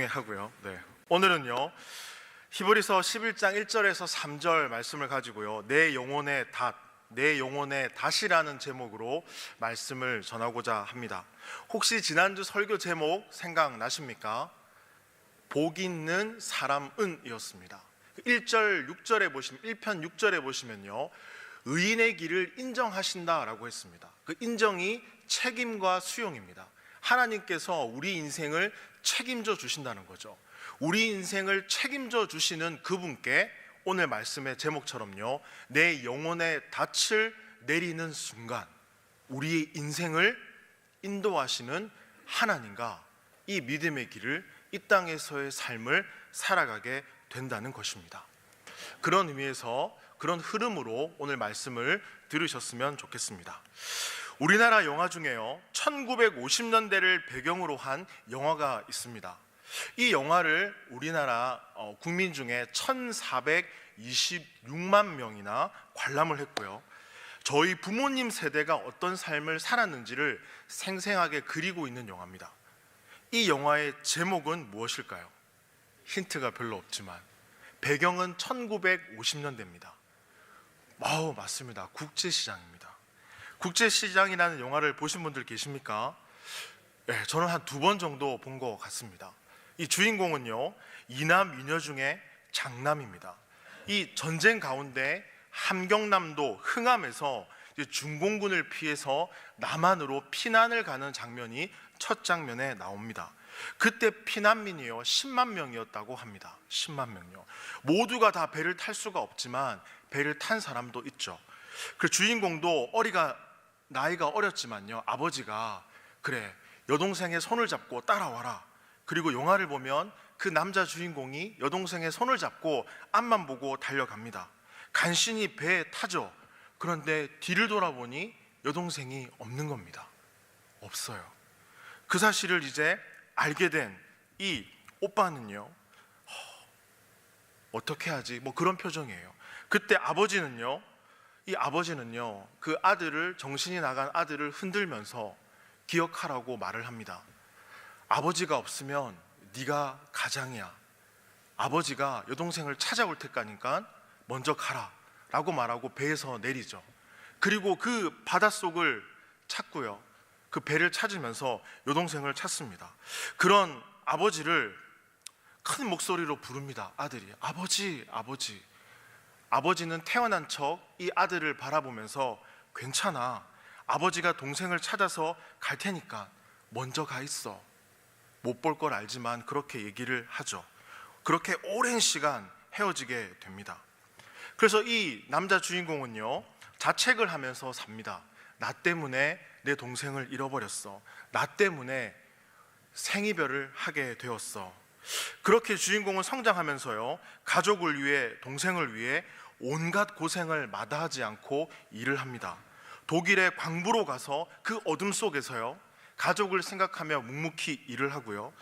나중에 하고요. 네. 오늘은요 히브리서 11장 1절에서 3절 말씀을 가지고요, 내 영혼의 닷이라는 제목으로 말씀을 전하고자 합니다. 혹시 지난주 설교 제목 생각나십니까? 복 있는 사람은 이었습니다. 1절 6절에 보시면 1편 6절에 보시면요, 의인의 길을 인정하신다라고 했습니다. 그 인정이 책임과 수용입니다. 하나님께서 우리 인생을 책임져 주신다는 거죠. 우리 인생을 책임져 주시는 그분께 오늘 말씀의 제목처럼요, 내 영혼의 닻을 내리는 순간 우리의 인생을 인도하시는 하나님과 이 믿음의 길을, 이 땅에서의 삶을 살아가게 된다는 것입니다. 그런 의미에서, 그런 흐름으로 오늘 말씀을 들으셨으면 좋겠습니다. 우리나라 영화 중에요 1950년대를 배경으로 한 영화가 있습니다. 이 영화를 우리나라 국민 중에 1426만 명이나 관람을 했고요, 저희 부모님 세대가 어떤 삶을 살았는지를 생생하게 그리고 있는 영화입니다. 이 영화의 제목은 무엇일까요? 힌트가 별로 없지만 배경은 1950년대입니다. 맞습니다. 국제시장입니다. 국제시장이라는 영화를 보신 분들 계십니까? 네, 저는 한 2번 정도 본 것 같습니다. 이 주인공은요, 이남 이녀 중에 장남입니다. 이 전쟁 가운데 함경남도 흥함에서 중공군을 피해서 남한으로 피난을 가는 장면이 첫 장면에 나옵니다. 그때 피난민이요 10만 명이었다고 합니다. 10만 명요. 모두가 다 배를 탈 수가 없지만 배를 탄 사람도 있죠. 그 주인공도 나이가 어렸지만요, 아버지가 그래 여동생의 손을 잡고 따라와라. 그리고 영화를 보면 그 남자 주인공이 여동생의 손을 잡고 앞만 보고 달려갑니다. 간신히 배에 타죠. 그런데 뒤를 돌아보니 여동생이 없는 겁니다. 없어요. 그 사실을 이제 알게 된 이 오빠는요, 어떻게 하지? 그런 표정이에요. 그때 아버지는요, 그 아들을, 정신이 나간 아들을 흔들면서 기억하라고 말을 합니다. 아버지가 없으면 네가 가장이야. 아버지가 여동생을 찾아올 테니까 먼저 가라 라고 말하고 배에서 내리죠. 그리고 그 바닷속을 찾고요, 그 배를 찾으면서 여동생을 찾습니다. 그런 아버지를 큰 목소리로 부릅니다. 아들이 아버지, 아버지. 아버지는 태어난 척 이 아들을 바라보면서 괜찮아, 아버지가 동생을 찾아서 갈 테니까 먼저 가 있어. 못 볼 걸 알지만 그렇게 얘기를 하죠. 그렇게 오랜 시간 헤어지게 됩니다. 그래서 이 남자 주인공은요, 자책을 하면서 삽니다. 나 때문에 내 동생을 잃어버렸어. 나 때문에 생이별을 하게 되었어. 그렇게 주인공은 성장하면서요, 가족을 위해, 동생을 위해 온갖 고생을 마다하지 않고 일을 합니다. 독일의 광부로 가서 그 어둠 속에서요, 가족을 생각하며 묵묵히 일을 하고요,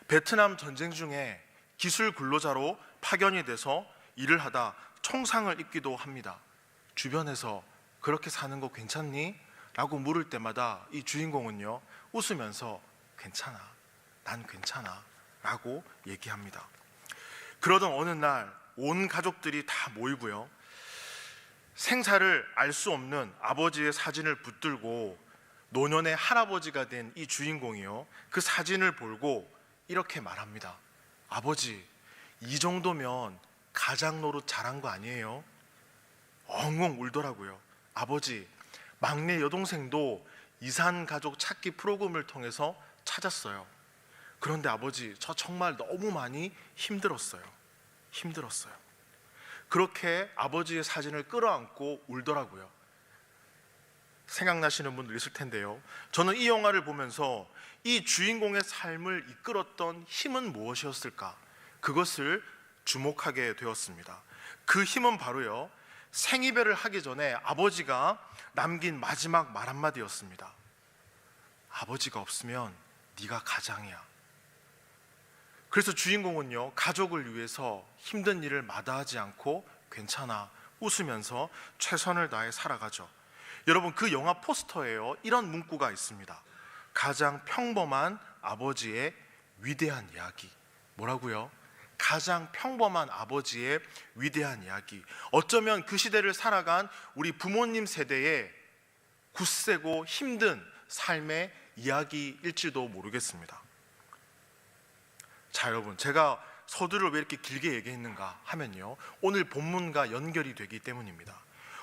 베트남 전쟁 중에 기술 근로자로 파견이 돼서 일을 하다 총상을 입기도 합니다. 주변에서 그렇게 사는 거 괜찮니? 라고 물을 때마다 이 주인공은요, 웃으면서 괜찮아, 난 괜찮아 라고 얘기합니다. 그러던 어느 날 온 가족들이 다 모이고요, 생사를 알 수 없는 아버지의 사진을 붙들고 노년의 할아버지가 된 이 주인공이요, 그 사진을 보고 이렇게 말합니다. 아버지, 이 정도면 가장 노릇 잘한 거 아니에요? 엉엉 울더라고요. 아버지, 막내 여동생도 이산 가족 찾기 프로그램을 통해서 찾았어요. 그런데 아버지, 저 정말 너무 많이 힘들었어요. 그렇게 아버지의 사진을 끌어안고 울더라고요. 생각나시는 분들 있을 텐데요, 저는 이 영화를 보면서 이 주인공의 삶을 이끌었던 힘은 무엇이었을까, 그것을 주목하게 되었습니다. 그 힘은 바로요, 생이별을 하기 전에 아버지가 남긴 마지막 말 한마디였습니다. 아버지가 없으면 네가 가장이야. 그래서 주인공은요, 가족을 위해서 힘든 일을 마다하지 않고 괜찮아, 웃으면서 최선을 다해 살아가죠. 여러분, 그 영화 포스터에요, 이런 문구가 있습니다. 가장 평범한 아버지의 위대한 이야기. 뭐라고요? 가장 평범한 아버지의 위대한 이야기. 어쩌면 그 시대를 살아간 우리 부모님 세대의 굳세고 힘든 삶의 이야기일지도 모르겠습니다. 자, 여러분, 제가 서두를 왜 이렇게 길게 얘기했는가 하면요, 오늘 본문과 연결이 되기 때문입니다.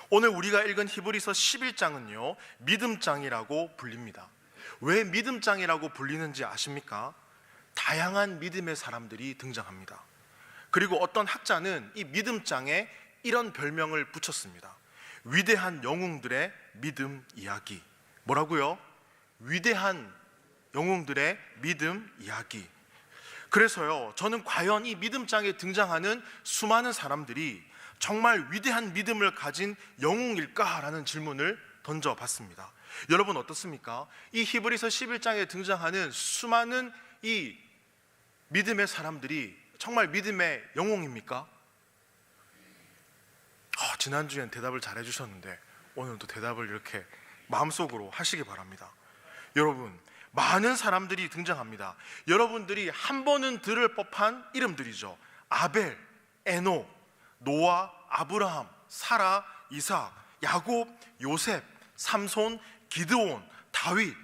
오늘 우리가 읽은 히브리서 11장은요 믿음장이라고 불립니다. 왜 믿음장이라고 불리는지 아십니까? 다양한 믿음의 사람들이 등장합니다. 그리고 어떤 학자는 이 믿음장에 이런 별명을 붙였습니다. 위대한 영웅들의 믿음 이야기. 뭐라고요? 위대한 영웅들의 믿음 이야기. 그래서요, 저는 과연 이 믿음장에 등장하는 수많은 사람들이 정말 위대한 믿음을 가진 영웅일까라는 질문을 던져봤습니다. 여러분 어떻습니까? 이 히브리서 11장에 등장하는 수많은 이 믿음의 사람들이 정말 믿음의 영웅입니까? 지난주엔 대답을 잘 해주셨는데 오늘도 대답을 이렇게 마음속으로 하시기 바랍니다. 여러분, 많은 사람들이 등장합니다. 여러분들이 한 번은 들을 법한 이름들이죠. 아벨, 에녹, 노아, 아브라함, 사라, 이삭, 야곱, 요셉, 삼손, 기드온, 다윗.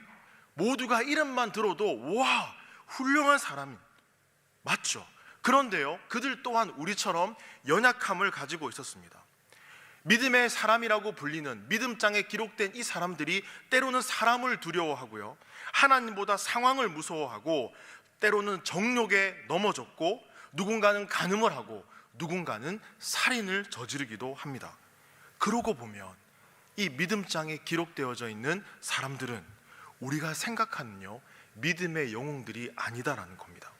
모두가 이름만 들어도 와, 훌륭한 사람 맞죠? 그런데요, 그들 또한 우리처럼 연약함을 가지고 있었습니다. 믿음의 사람이라고 불리는 믿음장에 기록된 이 사람들이 때로는 사람을 두려워하고요, 하나님보다 상황을 무서워하고, 때로는 정욕에 넘어졌고, 누군가는 간음을 하고 누군가는 살인을 저지르기도 합니다. 그러고 보면 이 믿음장에 기록되어져 있는 사람들은 우리가 생각하는요 믿음의 영웅들이 아니다라는 겁니다.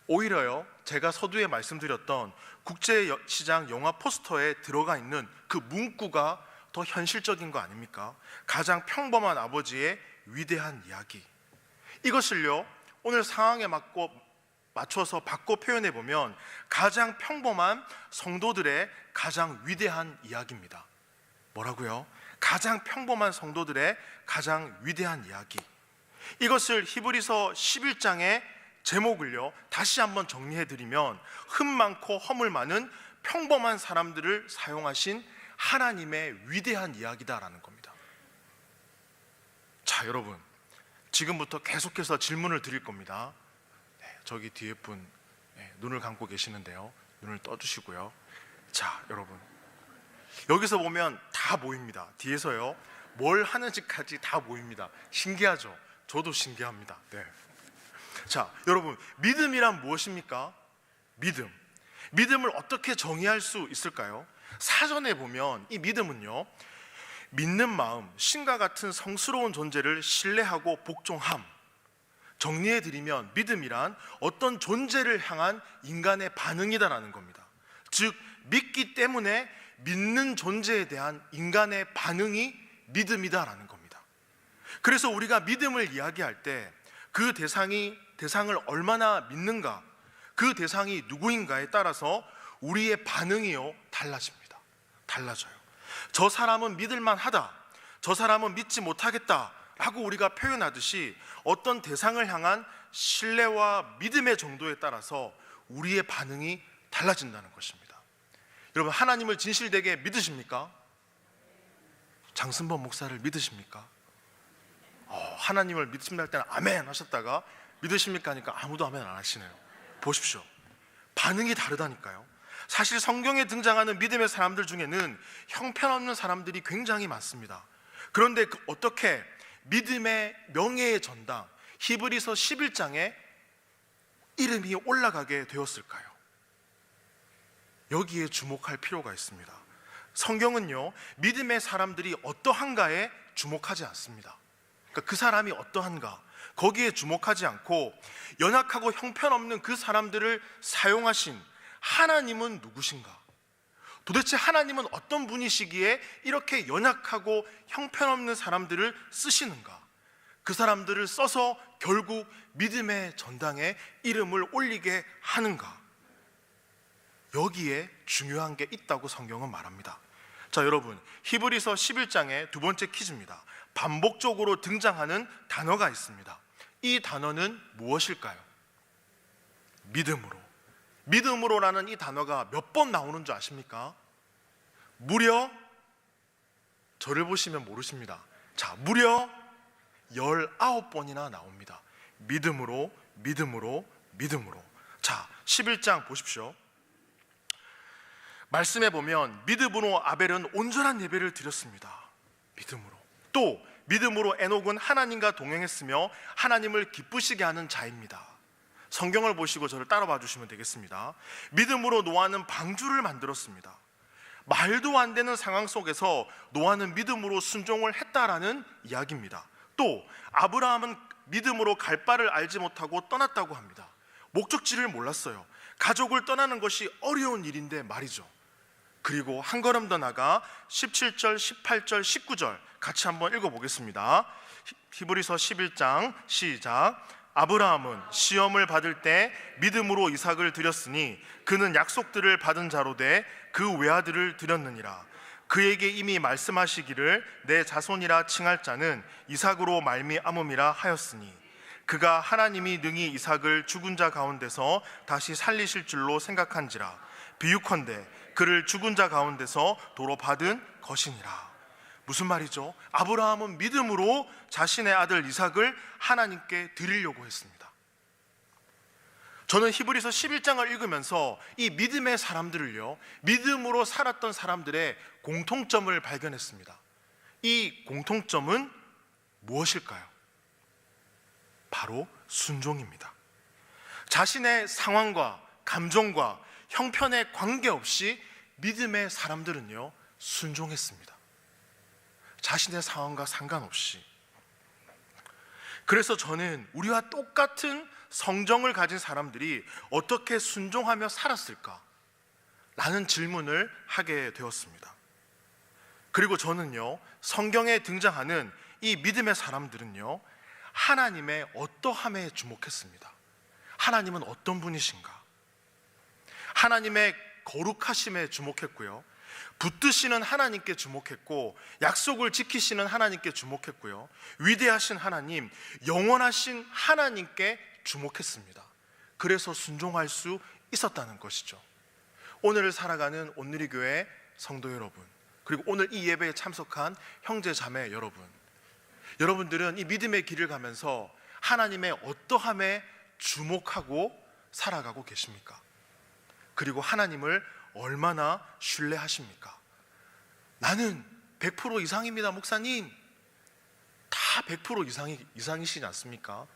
오히려요, 제가 서두에 말씀드렸던 국제시장 영화 포스터에 들어가 있는 그 문구가 더 현실적인 거 아닙니까? 가장 평범한 아버지의 위대한 이야기. 이것을요 오늘 상황에 맞춰서 바꿔 표현해 보면 가장 평범한 성도들의 가장 위대한 이야기입니다. 뭐라고요? 가장 평범한 성도들의 가장 위대한 이야기. 이것을 히브리서 11장의 제목을요 다시 한번 정리해 드리면, 흠 많고 허물 많은 평범한 사람들을 사용하신 하나님의 위대한 이야기다라는 겁니다. 자, 여러분, 지금부터 계속해서 질문을 드릴 겁니다. 저기 뒤에 분 눈을 감고 계시는데요, 눈을 떠주시고요. 자, 여러분, 여기서 보면 다 보입니다. 뒤에서요 뭘 하는지까지 다 보입니다. 신기하죠? 저도 신기합니다. 네. 자, 여러분, 믿음이란 무엇입니까? 믿음을 어떻게 정의할 수 있을까요? 사전에 보면 이 믿음은요, 믿는 마음, 신과 같은 성스러운 존재를 신뢰하고 복종함. 정리해드리면 믿음이란 어떤 존재를 향한 인간의 반응이다라는 겁니다. 즉, 믿기 때문에 믿는 존재에 대한 인간의 반응이 믿음이다라는 겁니다. 그래서 우리가 믿음을 이야기할 때 그 대상을 얼마나 믿는가, 그 대상이 누구인가에 따라서 우리의 반응이요 달라집니다. 달라져요. 저 사람은 믿을만 하다, 저 사람은 믿지 못하겠다 라고 우리가 표현하듯이 어떤 대상을 향한 신뢰와 믿음의 정도에 따라서 우리의 반응이 달라진다는 것입니다. 여러분, 하나님을 진실되게 믿으십니까? 장승범 목사를 믿으십니까? 하나님을 믿습니다 할 때는 아멘 하셨다가 믿으십니까 하니까 아무도 아멘 안 하시네요. 보십시오, 반응이 다르다니까요. 사실 성경에 등장하는 믿음의 사람들 중에는 형편없는 사람들이 굉장히 많습니다. 그런데 어떻게 믿음의 명예의 전당 히브리서 11장에 이름이 올라가게 되었을까요? 여기에 주목할 필요가 있습니다. 성경은요 믿음의 사람들이 어떠한가에 주목하지 않습니다. 그러니까 그 사람이 어떠한가 거기에 주목하지 않고, 연약하고 형편없는 그 사람들을 사용하신 하나님은 누구신가? 도대체 하나님은 어떤 분이시기에 이렇게 연약하고 형편없는 사람들을 쓰시는가? 그 사람들을 써서 결국 믿음의 전당에 이름을 올리게 하는가? 여기에 중요한 게 있다고 성경은 말합니다. 자, 여러분, 히브리서 11장의 두 번째 퀴즈입니다. 반복적으로 등장하는 단어가 있습니다. 이 단어는 무엇일까요? 믿음으로. 믿음으로라는 이 단어가 몇 번 나오는 줄 아십니까? 무려, 저를 보시면 모르십니다. 자, 무려 19번이나 나옵니다. 믿음으로, 믿음으로, 믿음으로. 자, 11장 보십시오. 말씀해 보면 믿음으로 아벨은 온전한 예배를 드렸습니다. 믿음으로. 또 믿음으로 에녹은 하나님과 동행했으며 하나님을 기쁘시게 하는 자입니다. 성경을 보시고 저를 따라봐 주시면 되겠습니다. 믿음으로 노아는 방주를 만들었습니다. 말도 안 되는 상황 속에서 노아는 믿음으로 순종을 했다라는 이야기입니다. 또 아브라함은 믿음으로 갈 바를 알지 못하고 떠났다고 합니다. 목적지를 몰랐어요. 가족을 떠나는 것이 어려운 일인데 말이죠. 그리고 한 걸음 더 나가 17절, 18절, 19절 같이 한번 읽어보겠습니다. 히브리서 11장 시작. 아브라함은 시험을 받을 때 믿음으로 이삭을 드렸으니 그는 약속들을 받은 자로 돼 그 외아들을 드렸느니라. 그에게 이미 말씀하시기를 내 자손이라 칭할 자는 이삭으로 말미암음이라 하였으니 그가 하나님이 능히 이삭을 죽은 자 가운데서 다시 살리실 줄로 생각한지라. 비유컨대 그를 죽은 자 가운데서 도로 받은 것이니라. 무슨 말이죠? 아브라함은 믿음으로 자신의 아들 이삭을 하나님께 드리려고 했습니다. 저는 히브리서 11장을 읽으면서 이 믿음의 사람들을요, 믿음으로 살았던 사람들의 공통점을 발견했습니다. 이 공통점은 무엇일까요? 바로 순종입니다. 자신의 상황과 감정과 형편에 관계없이 믿음의 사람들은요, 순종했습니다. 자신의 상황과 상관없이. 그래서 저는 우리와 똑같은 성정을 가진 사람들이 어떻게 순종하며 살았을까? 라는 질문을 하게 되었습니다. 그리고 저는요, 성경에 등장하는 이 믿음의 사람들은요, 하나님의 어떠함에 주목했습니다. 하나님은 어떤 분이신가? 하나님의 거룩하심에 주목했고요, 붙드시는 하나님께 주목했고, 약속을 지키시는 하나님께 주목했고요, 위대하신 하나님, 영원하신 하나님께 주목했습니다. 그래서 순종할 수 있었다는 것이죠. 오늘을 살아가는 온누리교회 성도 여러분, 그리고 오늘 이 예배에 참석한 형제 자매 여러분, 여러분들은 이 믿음의 길을 가면서 하나님의 어떠함에 주목하고 살아가고 계십니까? 그리고 하나님을 얼마나 신뢰하십니까? 나는 100% 이상입니다, 목사님. 다 100% 이상이시지 않습니까?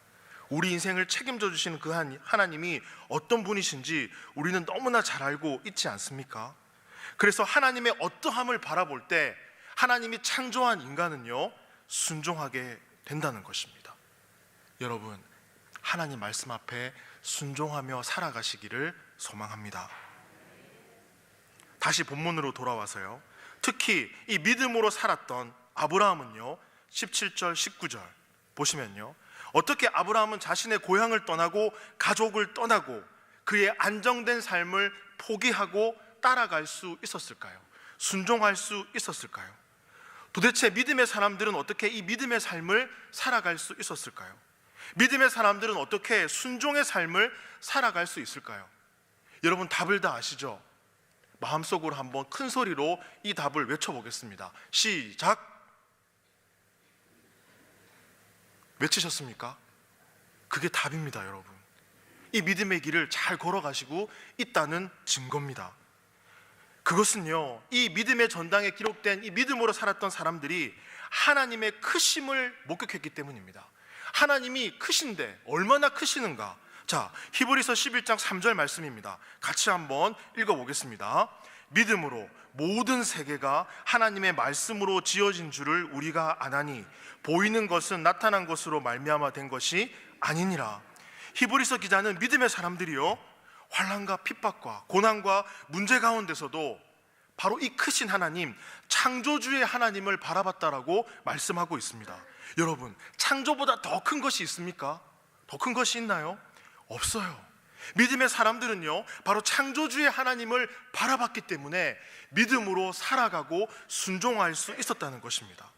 우리 인생을 책임져 주시는 그 하나님이 어떤 분이신지 우리는 너무나 잘 알고 있지 않습니까? 그래서 하나님의 어떠함을 바라볼 때 하나님이 창조한 인간은요, 순종하게 된다는 것입니다. 여러분, 하나님 말씀 앞에 순종하며 살아가시기를 소망합니다. 다시 본문으로 돌아와서요, 특히 이 믿음으로 살았던 아브라함은요, 17절 19절 보시면요, 어떻게 아브라함은 자신의 고향을 떠나고 가족을 떠나고 그의 안정된 삶을 포기하고 따라갈 수 있었을까요? 순종할 수 있었을까요? 도대체 믿음의 사람들은 어떻게 이 믿음의 삶을 살아갈 수 있었을까요? 믿음의 사람들은 어떻게 순종의 삶을 살아갈 수 있을까요? 여러분, 답을 다 아시죠? 마음속으로 한번 큰 소리로 이 답을 외쳐보겠습니다. 시작! 외치셨습니까? 그게 답입니다, 여러분. 이 믿음의 길을 잘 걸어가시고 있다는 증거입니다. 그것은요, 이 믿음의 전당에 기록된 이 믿음으로 살았던 사람들이 하나님의 크심을 목격했기 때문입니다. 하나님이 크신데 얼마나 크시는가? 자, 히브리서 11장 3절 말씀입니다. 같이 한번 읽어보겠습니다. 믿음으로 모든 세계가 하나님의 말씀으로 지어진 줄을 우리가 아나니 보이는 것은 나타난 것으로 말미암아 된 것이 아니니라. 히브리서 기자는 믿음의 사람들이요, 환난과 핍박과 고난과 문제 가운데서도 바로 이 크신 하나님, 창조주의 하나님을 바라봤다라고 말씀하고 있습니다. 여러분, 창조보다 더 큰 것이 있습니까? 더 큰 것이 있나요? 없어요. 믿음의 사람들은요, 바로 창조주의 하나님을 바라봤기 때문에 믿음으로 살아가고 순종할 수 있었다는 것입니다.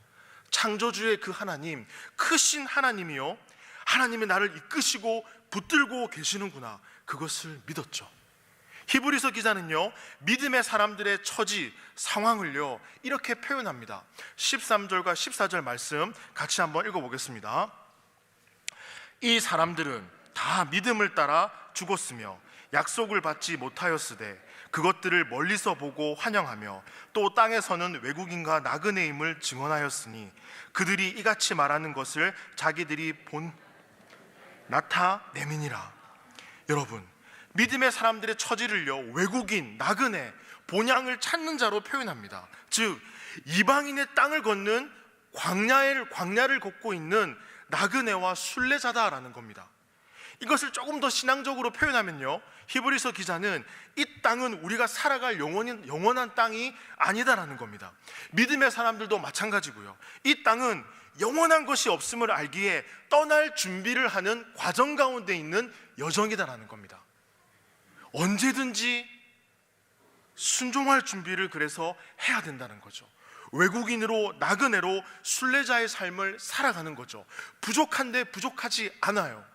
창조주의 그 하나님, 크신 하나님이요, 하나님이 나를 이끄시고 붙들고 계시는구나, 그것을 믿었죠. 히브리서 기자는요, 믿음의 사람들의 처지, 상황을요 이렇게 표현합니다. 13절과 14절 말씀 같이 한번 읽어보겠습니다. 이 사람들은 다 믿음을 따라 죽었으며 약속을 받지 못하였으되 그것들을 멀리서 보고 환영하며 또 땅에서는 외국인과 나그네임을 증언하였으니 그들이 이같이 말하는 것을 자기들이 본 나타내민이라. 여러분, 믿음의 사람들의 처지를요 외국인, 나그네, 본향을 찾는 자로 표현합니다. 즉 이방인의 땅을 걷는 광야를 걷고 있는 나그네와 순례자다라는 겁니다. 이것을 조금 더 신앙적으로 표현하면요, 히브리서 기자는 이 땅은 우리가 살아갈 영원한 땅이 아니다라는 겁니다. 믿음의 사람들도 마찬가지고요, 이 땅은 영원한 것이 없음을 알기에 떠날 준비를 하는 과정 가운데 있는 여정이다라는 겁니다. 언제든지 순종할 준비를 그래서 해야 된다는 거죠. 외국인으로, 나그네로 순례자의 삶을 살아가는 거죠. 부족한데 부족하지 않아요.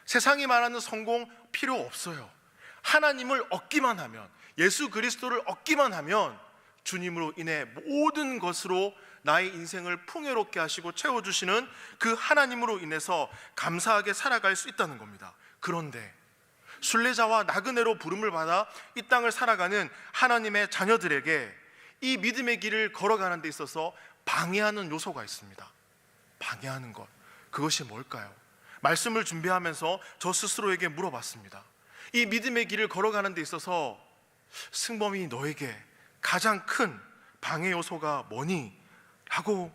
세상이 말하는 성공 필요 없어요. 하나님을 얻기만 하면, 예수 그리스도를 얻기만 하면 주님으로 인해 모든 것으로 나의 인생을 풍요롭게 하시고 채워주시는 그 하나님으로 인해서 감사하게 살아갈 수 있다는 겁니다. 그런데 순례자와 나그네로 부름을 받아 이 땅을 살아가는 하나님의 자녀들에게 이 믿음의 길을 걸어가는 데 있어서 방해하는 요소가 있습니다. 방해하는 것, 그것이 뭘까요? 말씀을 준비하면서 저 스스로에게 물어봤습니다. 이 믿음의 길을 걸어가는 데 있어서 승범이 너에게 가장 큰 방해 요소가 뭐니? 하고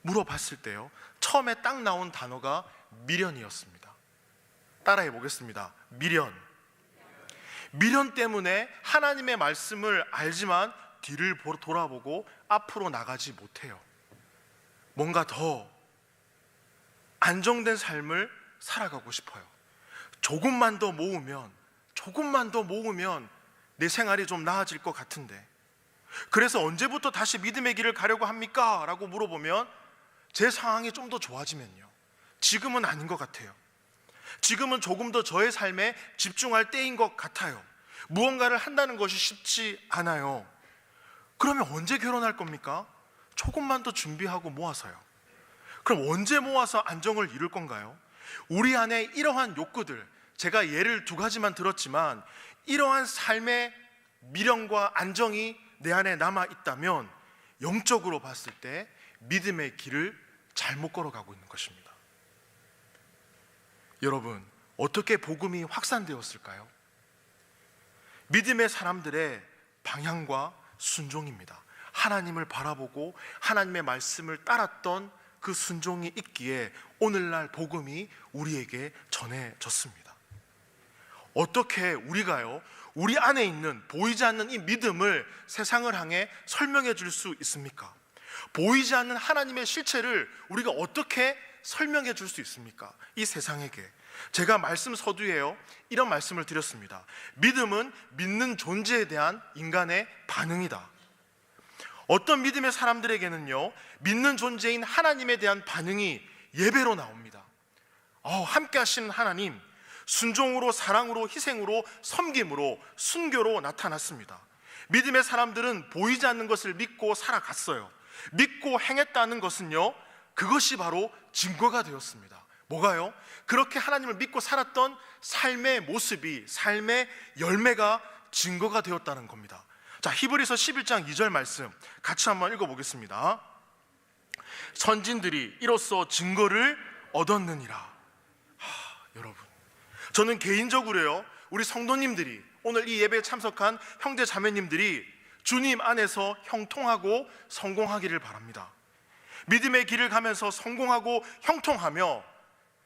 물어봤을 때요, 처음에 딱 나온 단어가 미련이었습니다. 따라해 보겠습니다. 미련. 미련 때문에 하나님의 말씀을 알지만 뒤를 돌아보고 앞으로 나가지 못해요. 뭔가 더 안정된 삶을 살아가고 싶어요. 조금만 더 모으면 내 생활이 좀 나아질 것 같은데, 그래서 언제부터 다시 믿음의 길을 가려고 합니까? 라고 물어보면 제 상황이 좀 더 좋아지면요, 지금은 아닌 것 같아요. 지금은 조금 더 저의 삶에 집중할 때인 것 같아요. 무언가를 한다는 것이 쉽지 않아요. 그러면 언제 결혼할 겁니까? 조금만 더 준비하고 모아서요. 그럼 언제 모아서 안정을 이룰 건가요? 우리 안에 이러한 욕구들, 제가 예를 두 가지만 들었지만 이러한 삶의 미련과 안정이 내 안에 남아 있다면 영적으로 봤을 때 믿음의 길을 잘못 걸어가고 있는 것입니다. 여러분, 어떻게 복음이 확산되었을까요? 믿음의 사람들의 방향과 순종입니다. 하나님을 바라보고 하나님의 말씀을 따랐던 그 순종이 있기에 오늘날 복음이 우리에게 전해졌습니다. 어떻게 우리가요, 우리 안에 있는 보이지 않는 이 믿음을 세상을 향해 설명해 줄 수 있습니까? 보이지 않는 하나님의 실체를 우리가 어떻게 설명해 줄 수 있습니까? 이 세상에게. 제가 말씀 서두에요, 이런 말씀을 드렸습니다. 믿음은 믿는 존재에 대한 인간의 반응이다. 어떤 믿음의 사람들에게는요, 믿는 존재인 하나님에 대한 반응이 예배로 나옵니다. 함께 하시는 하나님, 순종으로, 사랑으로, 희생으로, 섬김으로, 순교로 나타났습니다. 믿음의 사람들은 보이지 않는 것을 믿고 살아갔어요. 믿고 행했다는 것은요, 그것이 바로 증거가 되었습니다. 뭐가요? 그렇게 하나님을 믿고 살았던 삶의 모습이, 삶의 열매가 증거가 되었다는 겁니다. 자, 히브리서 11장 2절 말씀 같이 한번 읽어보겠습니다. 선진들이 이로써 증거를 얻었느니라. 여러분, 저는 개인적으로요, 우리 성도님들이, 오늘 이 예배에 참석한 형제 자매님들이 주님 안에서 형통하고 성공하기를 바랍니다. 믿음의 길을 가면서 성공하고 형통하며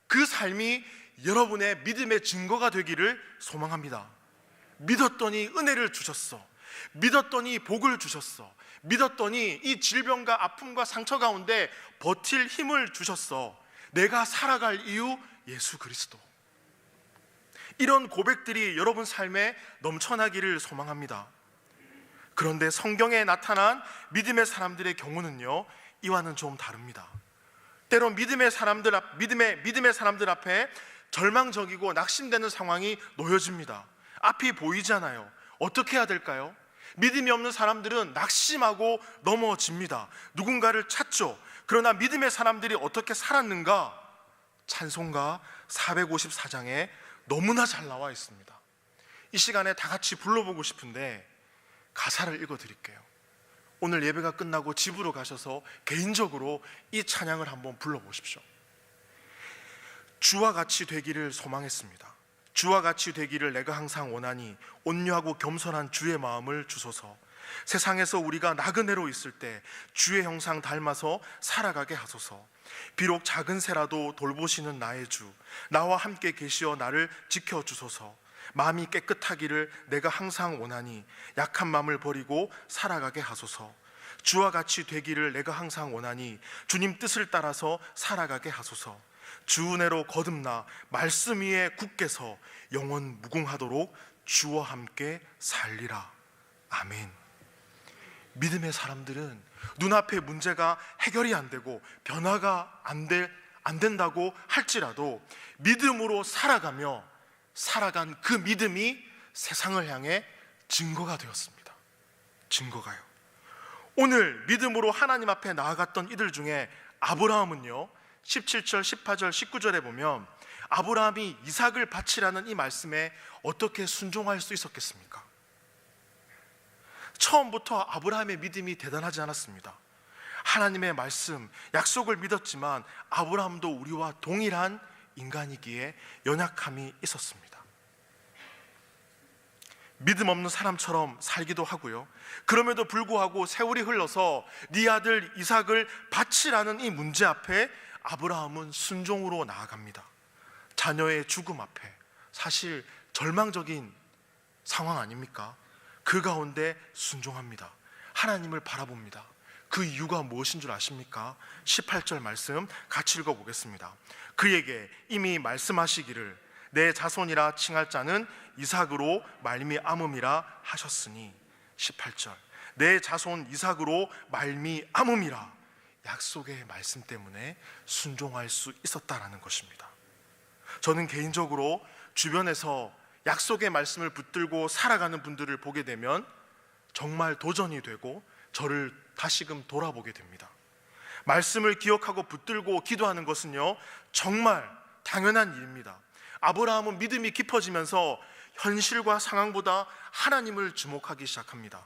그 삶이 여러분의 믿음의 증거가 되기를 소망합니다. 믿었더니 은혜를 주셨어. 믿었더니 복을 주셨어. 믿었더니 이 질병과 아픔과 상처 가운데 버틸 힘을 주셨어. 내가 살아갈 이유 예수 그리스도. 이런 고백들이 여러분 삶에 넘쳐나기를 소망합니다. 그런데 성경에 나타난 믿음의 사람들의 경우는요, 이와는 좀 다릅니다. 때로 믿음의 사람들 앞에 절망적이고 낙심되는 상황이 놓여집니다. 앞이 보이잖아요. 어떻게 해야 될까요? 믿음이 없는 사람들은 낙심하고 넘어집니다. 누군가를 찾죠. 그러나 믿음의 사람들이 어떻게 살았는가? 찬송가 454장에 너무나 잘 나와 있습니다. 이 시간에 다 같이 불러보고 싶은데 가사를 읽어드릴게요. 오늘 예배가 끝나고 집으로 가셔서 개인적으로 이 찬양을 한번 불러보십시오. 주와 같이 되기를 소망했습니다. 주와 같이 되기를 내가 항상 원하니 온유하고 겸손한 주의 마음을 주소서. 세상에서 우리가 나그네로 있을 때 주의 형상 닮아서 살아가게 하소서. 비록 작은 새라도 돌보시는 나의 주, 나와 함께 계시어 나를 지켜주소서. 마음이 깨끗하기를 내가 항상 원하니 약한 마음을 버리고 살아가게 하소서. 주와 같이 되기를 내가 항상 원하니 주님 뜻을 따라서 살아가게 하소서. 주 은혜로 거듭나 말씀 위에 굳게 서 영원 무궁하도록 주와 함께 살리라. 아멘. 믿음의 사람들은 눈앞에 문제가 해결이 안 되고 변화가 안 된다고 할지라도 믿음으로 살아가며 살아간 그 믿음이 세상을 향해 증거가 되었습니다. 증거가요. 오늘 믿음으로 하나님 앞에 나아갔던 이들 중에 아브라함은요, 17절, 18절, 19절에 보면 아브라함이 이삭을 바치라는 이 말씀에 어떻게 순종할 수 있었겠습니까? 처음부터 아브라함의 믿음이 대단하지 않았습니다. 하나님의 말씀, 약속을 믿었지만 아브라함도 우리와 동일한 인간이기에 연약함이 있었습니다. 믿음 없는 사람처럼 살기도 하고요. 그럼에도 불구하고 세월이 흘러서 네 아들 이삭을 바치라는 이 문제 앞에 아브라함은 순종으로 나아갑니다. 자녀의 죽음 앞에 사실 절망적인 상황 아닙니까? 그 가운데 순종합니다. 하나님을 바라봅니다. 그 이유가 무엇인 줄 아십니까? 18절 말씀 같이 읽어보겠습니다. 그에게 이미 말씀하시기를 내 자손이라 칭할 자는 이삭으로 말미암음이라 하셨으니, 18절 내 자손 이삭으로 말미암음이라, 약속의 말씀 때문에 순종할 수 있었다라는 것입니다. 저는 개인적으로 주변에서 약속의 말씀을 붙들고 살아가는 분들을 보게 되면 정말 도전이 되고 저를 다시금 돌아보게 됩니다. 말씀을 기억하고 붙들고 기도하는 것은요, 정말 당연한 일입니다. 아브라함은 믿음이 깊어지면서 현실과 상황보다 하나님을 주목하기 시작합니다.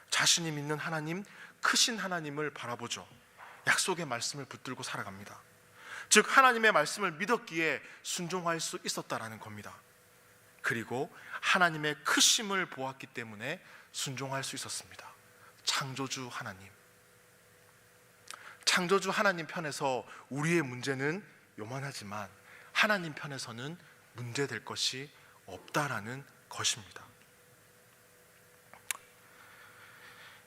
자신이 믿는 하나님, 크신 하나님을 바라보죠. 약속의 말씀을 붙들고 살아갑니다. 즉 하나님의 말씀을 믿었기에 순종할 수 있었다라는 겁니다. 그리고 하나님의 크심을 보았기 때문에 순종할 수 있었습니다. 창조주 하나님, 창조주 하나님 편에서 우리의 문제는 요만하지만 하나님 편에서는 문제될 것이 없다라는 것입니다.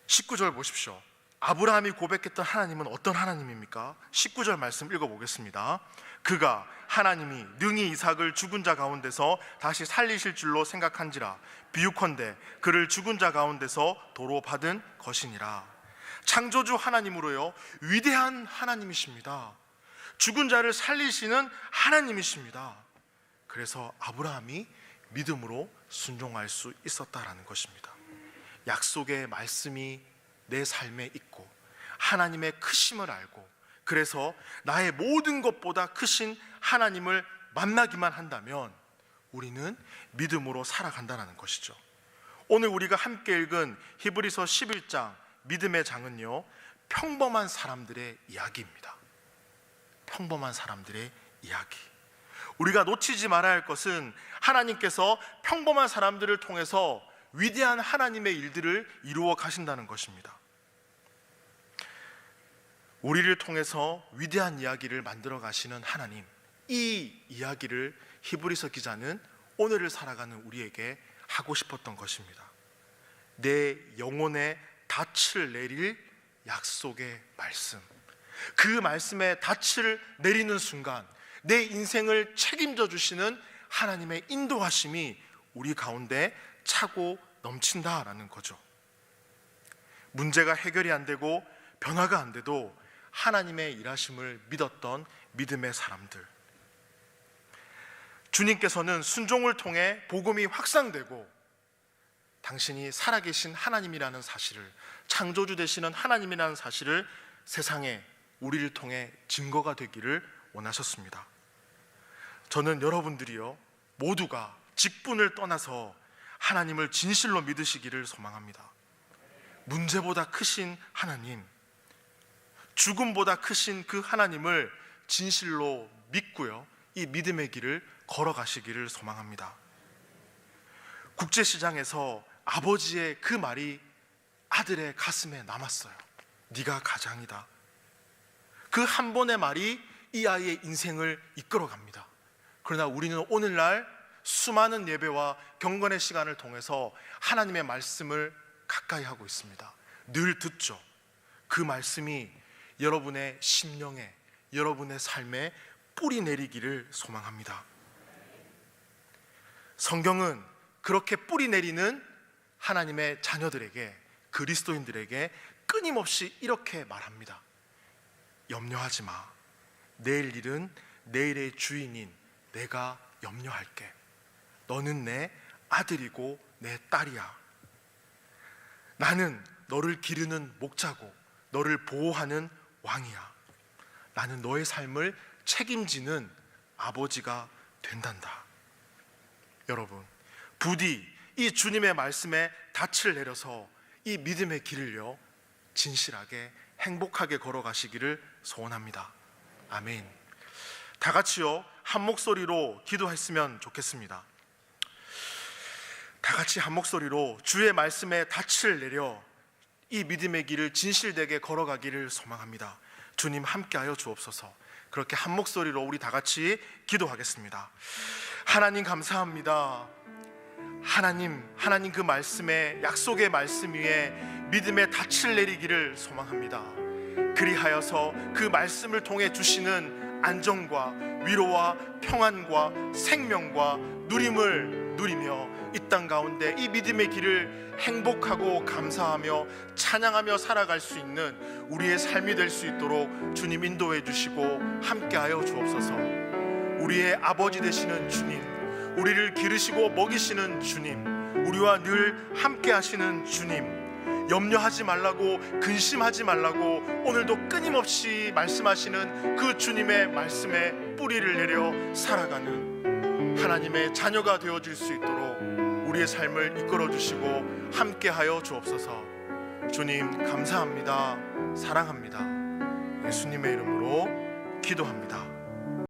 19절 보십시오. 아브라함이 고백했던 하나님은 어떤 하나님입니까? 19절 말씀 읽어보겠습니다. 그가 하나님이 능히 이삭을 죽은 자 가운데서 다시 살리실 줄로 생각한지라 비유컨대 그를 죽은 자 가운데서 도로 받은 것이니라. 창조주 하나님으로요, 위대한 하나님이십니다. 죽은 자를 살리시는 하나님이십니다. 그래서 아브라함이 믿음으로 순종할 수 있었다라는 것입니다. 약속의 말씀이 내 삶에 있고 하나님의 크심을 알고, 그래서 나의 모든 것보다 크신 하나님을 만나기만 한다면 우리는 믿음으로 살아간다는 것이죠. 오늘 우리가 함께 읽은 히브리서 11장 믿음의 장은요, 평범한 사람들의 이야기입니다. 평범한 사람들의 이야기. 우리가 놓치지 말아야 할 것은 하나님께서 평범한 사람들을 통해서 위대한 하나님의 일들을 이루어 가신다는 것입니다. 우리를 통해서 위대한 이야기를 만들어 가시는 하나님, 이 이야기를 히브리서 기자는 오늘을 살아가는 우리에게 하고 싶었던 것입니다. 내 영혼에 닻을 내릴 약속의 말씀, 그 말씀에 닻을 내리는 순간 내 인생을 책임져 주시는 하나님의 인도하심이 우리 가운데 차고 넘친다라는 거죠. 문제가 해결이 안 되고 변화가 안 돼도 하나님의 일하심을 믿었던 믿음의 사람들, 주님께서는 순종을 통해 복음이 확산되고 당신이 살아계신 하나님이라는 사실을, 창조주 되시는 하나님이라는 사실을 세상에 우리를 통해 증거가 되기를 원하셨습니다. 저는 여러분들이요 모두가 직분을 떠나서 하나님을 진실로 믿으시기를 소망합니다. 문제보다 크신 하나님, 죽음보다 크신 그 하나님을 진실로 믿고요 이 믿음의 길을 걸어가시기를 소망합니다. 국제시장에서 아버지의 그 말이 아들의 가슴에 남았어요. 네가 가장이다. 그 한 번의 말이 이 아이의 인생을 이끌어갑니다. 그러나 우리는 오늘날 수많은 예배와 경건의 시간을 통해서 하나님의 말씀을 가까이 하고 있습니다. 늘 듣죠. 그 말씀이 여러분의 심령에, 여러분의 삶에 뿌리 내리기를 소망합니다. 성경은 그렇게 뿌리 내리는 하나님의 자녀들에게, 그리스도인들에게 끊임없이 이렇게 말합니다. 염려하지 마. 내일 일은 내일의 주인인 내가 염려할게. 너는 내 아들이고 내 딸이야. 나는 너를 기르는 목자고 너를 보호하는 왕이야. 나는 너의 삶을 책임지는 아버지가 된단다. 여러분, 부디 이 주님의 말씀에 닻을 내려서 이 믿음의 길을요 진실하게 행복하게 걸어가시기를 소원합니다. 아멘. 다 같이요 한 목소리로 기도했으면 좋겠습니다. 다 같이 한 목소리로 주의 말씀에 닻을 내려 이 믿음의 길을 진실되게 걸어가기를 소망합니다. 주님 함께하여 주옵소서. 그렇게 한 목소리로 우리 다 같이 기도하겠습니다. 하나님 감사합니다. 하나님 그 말씀에, 약속의 말씀 위에 믿음의 닻을 내리기를 소망합니다. 그리하여서 그 말씀을 통해 주시는 안정과 위로와 평안과 생명과 누림을 누리며 이 땅 가운데 이 믿음의 길을 행복하고 감사하며 찬양하며 살아갈 수 있는 우리의 삶이 될 수 있도록 주님 인도해 주시고 함께하여 주옵소서. 우리의 아버지 되시는 주님, 우리를 기르시고 먹이시는 주님, 우리와 늘 함께 하시는 주님, 염려하지 말라고, 근심하지 말라고 오늘도 끊임없이 말씀하시는 그 주님의 말씀에 뿌리를 내려 살아가는 하나님의 자녀가 되어질 수 있도록 우리의 삶을 이끌어 주시고 함께하여 주옵소서. 주님 감사합니다. 사랑합니다. 예수님의 이름으로 기도합니다.